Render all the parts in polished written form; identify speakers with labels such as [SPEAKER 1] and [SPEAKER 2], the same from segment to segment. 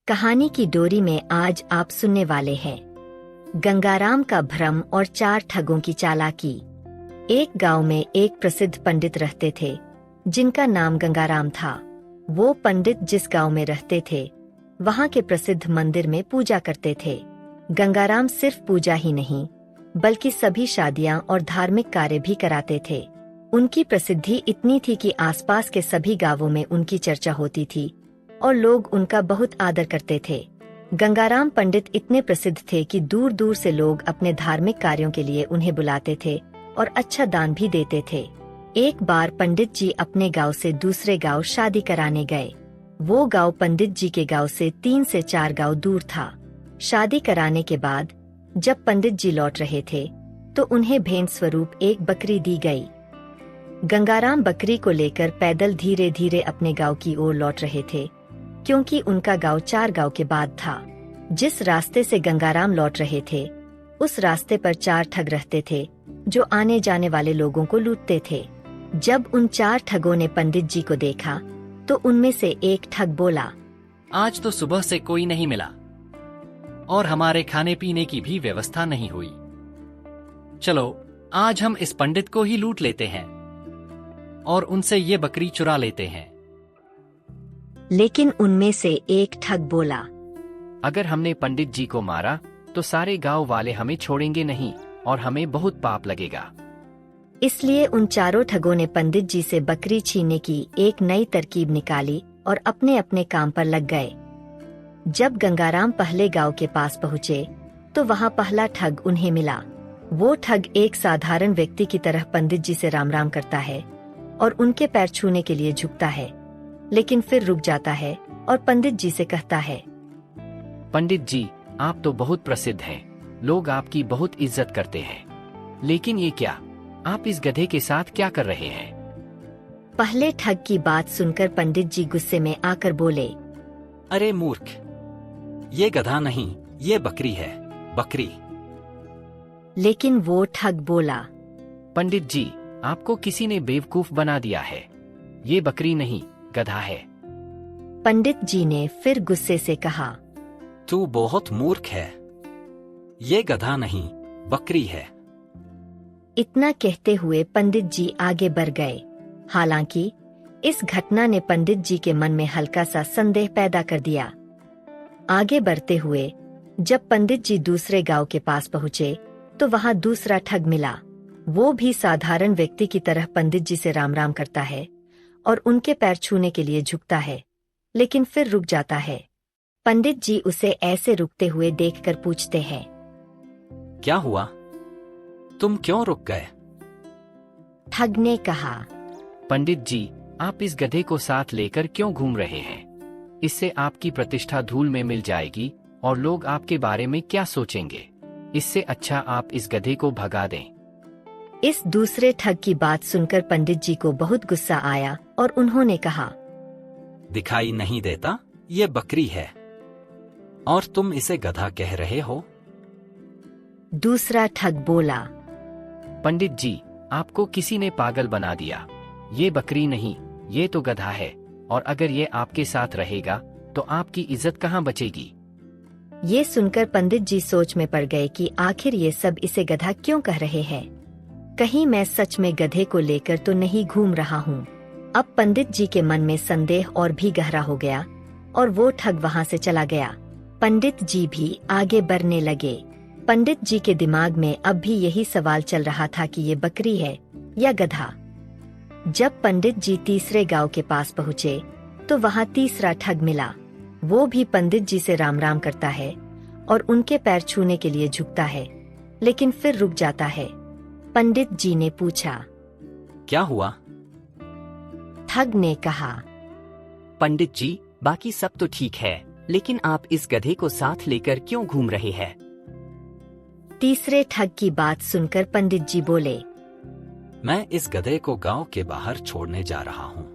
[SPEAKER 1] कहानी की डोरी में आज आप सुनने वाले हैं गंगाराम का भ्रम और 4 ठगों की चालाकी। एक गांव में एक प्रसिद्ध पंडित रहते थे जिनका नाम गंगाराम था। वो पंडित जिस गांव में रहते थे वहां के प्रसिद्ध मंदिर में पूजा करते थे। गंगाराम सिर्फ पूजा ही नहीं बल्कि सभी शादियां और धार्मिक कार्य भी कराते थे। उनकी प्रसिद्धि इतनी थी कि आसपास के सभी गांवों में उनकी चर्चा होती थी और लोग उनका बहुत आदर करते थे। गंगाराम पंडित इतने प्रसिद्ध थे कि दूर दूर से लोग अपने धार्मिक कार्यों के लिए उन्हें बुलाते थे और अच्छा दान भी देते थे। एक बार पंडित जी अपने गांव से दूसरे गांव शादी कराने गए। वो गांव पंडित जी के गांव से 3 से 4 गांव दूर था। शादी कराने के बाद जब पंडित जी लौट रहे थे तो उन्हें भेंट स्वरूप एक बकरी दी गई। गंगाराम बकरी को लेकर पैदल धीरे धीरे अपने गांव की ओर लौट रहे थे क्योंकि उनका गांव 4 गांव के बाद था। जिस रास्ते से गंगाराम लौट रहे थे उस रास्ते पर 4 ठग रहते थे जो आने जाने वाले लोगों को लूटते थे। जब उन 4 ठगों ने पंडित जी को देखा तो उनमें से एक ठग बोला,
[SPEAKER 2] आज तो सुबह से कोई नहीं मिला और हमारे खाने पीने की भी व्यवस्था नहीं हुई। चलो आज हम इस पंडित को ही लूट लेते हैं और उनसे ये बकरी चुरा लेते हैं।
[SPEAKER 1] लेकिन उनमें से एक ठग बोला,
[SPEAKER 2] अगर हमने पंडित जी को मारा तो सारे गांव वाले हमें छोड़ेंगे नहीं और हमें बहुत पाप लगेगा।
[SPEAKER 1] इसलिए उन 4 ठगों ने पंडित जी से बकरी छीनने की एक नई तरकीब निकाली और अपने अपने काम पर लग गए। जब गंगाराम पहले गांव के पास पहुँचे तो वहां पहला ठग उन्हें मिला। वो ठग एक साधारण व्यक्ति की तरह पंडित जी से राम राम करता है और उनके पैर छूने के लिए झुकता है, लेकिन फिर रुक जाता है और पंडित जी से कहता है,
[SPEAKER 2] पंडित जी आप तो बहुत प्रसिद्ध हैं, लोग आपकी बहुत इज्जत करते हैं, लेकिन ये क्या, आप इस गधे के साथ क्या कर रहे हैं?
[SPEAKER 1] पहले ठग की बात सुनकर पंडित जी गुस्से में आकर बोले,
[SPEAKER 3] अरे मूर्ख, ये गधा नहीं, ये बकरी है, बकरी।
[SPEAKER 1] लेकिन वो ठग बोला,
[SPEAKER 2] पंडित जी आपको किसी ने बेवकूफ बना दिया है, ये बकरी नहीं गधा है।
[SPEAKER 1] पंडित जी ने फिर गुस्से से कहा,
[SPEAKER 3] तू बहुत मूर्ख है, ये गधा नहीं बकरी है।
[SPEAKER 1] इतना कहते हुए पंडित जी आगे बढ़ गए। हालांकि इस घटना ने पंडित जी के मन में हल्का सा संदेह पैदा कर दिया। आगे बढ़ते हुए जब पंडित जी दूसरे गांव के पास पहुँचे तो वहां दूसरा ठग मिला। वो भी साधारण व्यक्ति की तरह पंडित जी से राम राम करता है और उनके पैर छूने के लिए झुकता है, लेकिन फिर रुक जाता है। पंडित जी उसे ऐसे रुकते हुए देखकर पूछते हैं,
[SPEAKER 3] क्या हुआ, तुम क्यों रुक गए?
[SPEAKER 1] ठग ने कहा,
[SPEAKER 2] पंडित जी आप इस गधे को साथ लेकर क्यों घूम रहे हैं? इससे आपकी प्रतिष्ठा धूल में मिल जाएगी और लोग आपके बारे में क्या सोचेंगे? इससे अच्छा आप इस गधे को भगा दें।
[SPEAKER 1] इस दूसरे ठग की बात सुनकर पंडित जी को बहुत गुस्सा आया और उन्होंने कहा,
[SPEAKER 3] दिखाई नहीं देता, ये बकरी है और तुम इसे गधा कह रहे हो?
[SPEAKER 1] दूसरा ठग बोला,
[SPEAKER 2] पंडित जी आपको किसी ने पागल बना दिया, ये बकरी नहीं ये तो गधा है, और अगर ये आपके साथ रहेगा तो आपकी इज्जत कहाँ बचेगी?
[SPEAKER 1] ये सुनकर पंडित जी सोच में पड़ गए कि आखिर ये सब इसे गधा क्यों कह रहे हैं। कहीं मैं सच में गधे को लेकर तो नहीं घूम रहा हूँ। अब पंडित जी के मन में संदेह और भी गहरा हो गया और वो ठग वहाँ से चला गया। पंडित जी भी आगे बढ़ने लगे। पंडित जी के दिमाग में अब भी यही सवाल चल रहा था कि ये बकरी है या गधा। जब पंडित जी तीसरे गांव के पास पहुँचे तो वहाँ तीसरा ठग मिला। वो भी पंडित जी से राम राम करता है और उनके पैर छूने के लिए झुकता है, लेकिन फिर रुक जाता है। पंडित जी ने पूछा,
[SPEAKER 3] क्या हुआ?
[SPEAKER 1] ठग ने कहा,
[SPEAKER 4] पंडित जी बाकी सब तो ठीक है, लेकिन आप इस गधे को साथ लेकर क्यों घूम रहे हैं?
[SPEAKER 1] तीसरे ठग की बात सुनकर पंडित जी बोले,
[SPEAKER 3] मैं इस गधे को गांव के बाहर छोड़ने जा रहा हूँ।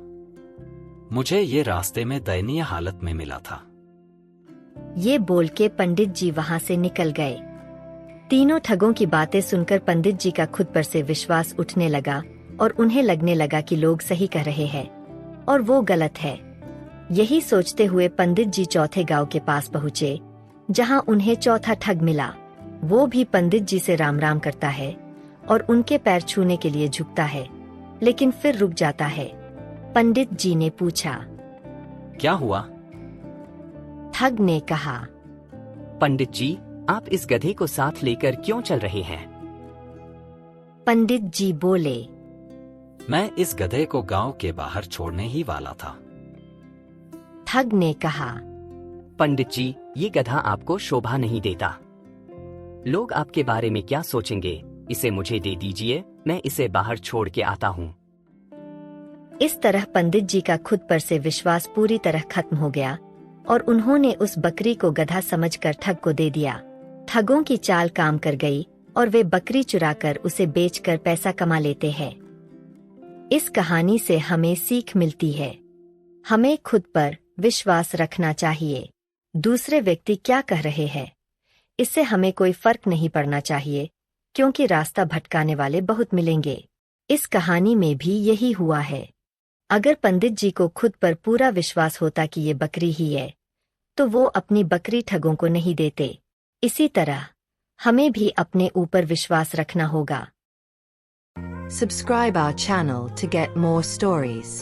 [SPEAKER 3] मुझे ये रास्ते में दयनीय हालत में मिला था।
[SPEAKER 1] ये बोल के पंडित जी वहाँ से निकल गए। तीनों ठगों की बातें सुनकर पंडित जी का खुद पर से विश्वास उठने लगा और उन्हें लगने लगा कि लोग सही कह रहे हैं और वो गलत है। यही सोचते हुए पंडित जी चौथे गांव के पास पहुँचे, जहां उन्हें चौथा ठग मिला। वो भी पंडित जी से राम राम करता है और उनके पैर छूने के लिए झुकता है, लेकिन फिर रुक जाता है। पंडित जी ने पूछा,
[SPEAKER 3] क्या हुआ?
[SPEAKER 1] ठग ने कहा,
[SPEAKER 4] पंडित जी, आप इस गधे को साथ लेकर क्यों चल रहे हैं?
[SPEAKER 1] पंडित जी बोले,
[SPEAKER 3] मैं इस गधे को गांव के बाहर छोड़ने ही वाला था।
[SPEAKER 1] ठग ने कहा,
[SPEAKER 4] पंडित जी, ये गधा आपको शोभा नहीं देता। लोग आपके बारे में क्या सोचेंगे? इसे मुझे दे दीजिए, मैं इसे बाहर छोड़ के आता हूँ।
[SPEAKER 1] इस तरह पंडित जी का खुद पर से विश्वास पूरी तरह खत्म हो गया और उन्होंने उस बकरी को गधा समझकर ठग को दे दिया। ठगों की चाल काम कर गई और वे बकरी चुराकर उसे बेचकर पैसा कमा लेते हैं। इस कहानी से हमें सीख मिलती है। हमें खुद पर विश्वास रखना चाहिए। दूसरे व्यक्ति क्या कह रहे हैं, इससे हमें कोई फर्क नहीं पड़ना चाहिए, क्योंकि रास्ता भटकाने वाले बहुत मिलेंगे। इस कहानी में भी यही हुआ है। अगर पंडित जी को खुद पर पूरा विश्वास होता कि ये बकरी ही है, तो वो अपनी बकरी ठगों को नहीं देते। इसी तरह हमें भी अपने ऊपर विश्वास रखना होगा।
[SPEAKER 5] Subscribe our channel to get more stories.